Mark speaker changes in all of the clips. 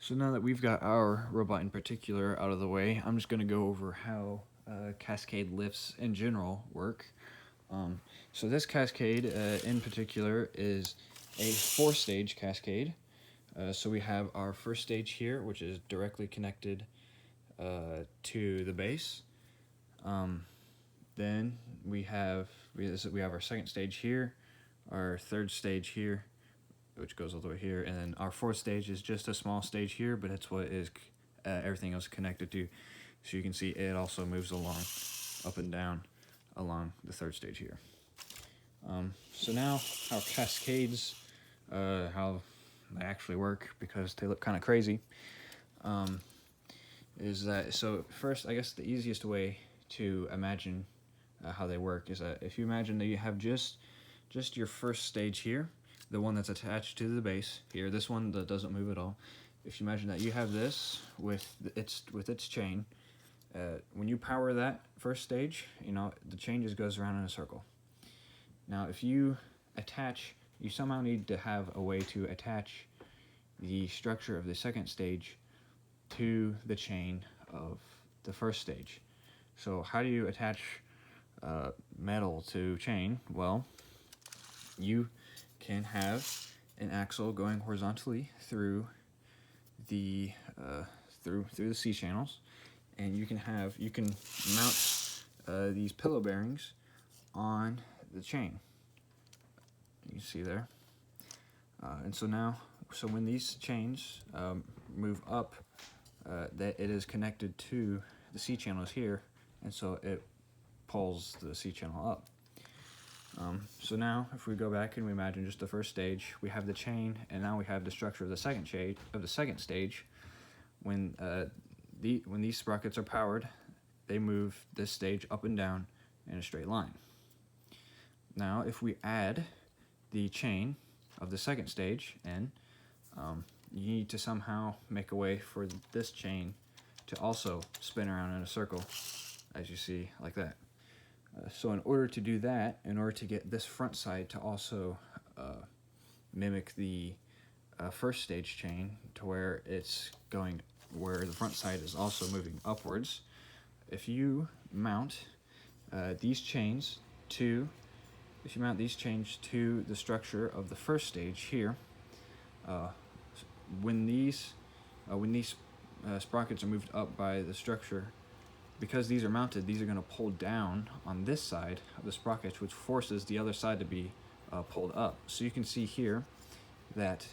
Speaker 1: So now that we've got our robot in particular out of the way, I'm just going to go over how Cascade lifts in general work. So this Cascade in particular is a 4-stage Cascade. So we have our first stage here, which is directly connected to the base. Then we have our second stage here, our third stage here, which goes all the way here, and then our fourth stage is just a small stage here, but it's what is everything else connected to. So you can see it also moves along, up and down, along the third stage here. So now how cascades, how they actually work, because they look kind of crazy, is that, so first, I guess the easiest way to imagine how they work is that if you imagine that you have just your first stage here, the one that's attached to the base here, this one that doesn't move at all. If you imagine that you have this with its chain, when you power that first stage, the chain just goes around in a circle. Now, if you somehow need to have a way to attach the structure of the second stage to the chain of the first stage. So how do you attach metal to chain? Well, you can have an axle going horizontally through the through the C channels, and you can mount these pillow bearings on the chain. You can see there, and so when these chains move up, that it is connected to the C channels here, and so it pulls the C channel up. So now, if we go back and we imagine just the first stage, we have the chain, and now we have the structure of the second stage. When these sprockets are powered, they move this stage up and down in a straight line. Now, if we add the chain of the second stage in, you need to somehow make a way for this chain to also spin around in a circle, as you see, like that. So in order to do that, in order to get this front side to also mimic the first stage chain, to where the front side is also moving upwards, if you mount these chains to the structure of the first stage here, when these sprockets are moved up by the structure, because these are mounted, these are going to pull down on this side of the sprockets, which forces the other side to be pulled up. So you can see here that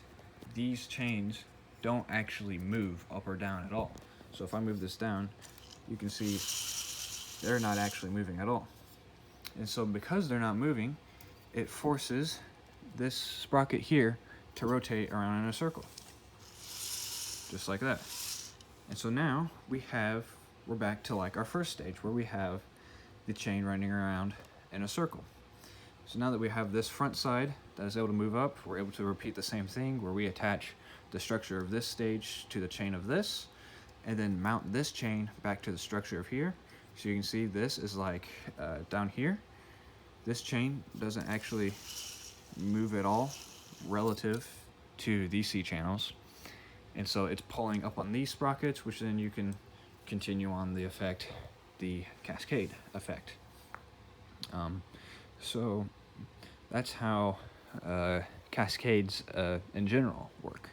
Speaker 1: these chains don't actually move up or down at all. So if I move this down, you can see they're not actually moving at all. And so because they're not moving, it forces this sprocket here to rotate around in a circle, just like that. And so now we're back to like our first stage, where we have the chain running around in a circle. So now that we have this front side that is able to move up, we're able to repeat the same thing, where we attach the structure of this stage to the chain of this, and then mount this chain back to the structure of here. So you can see this is like down here. This chain doesn't actually move at all relative to these C channels. And so it's pulling up on these sprockets, which then you can continue on the cascade effect. So that's how cascades in general work.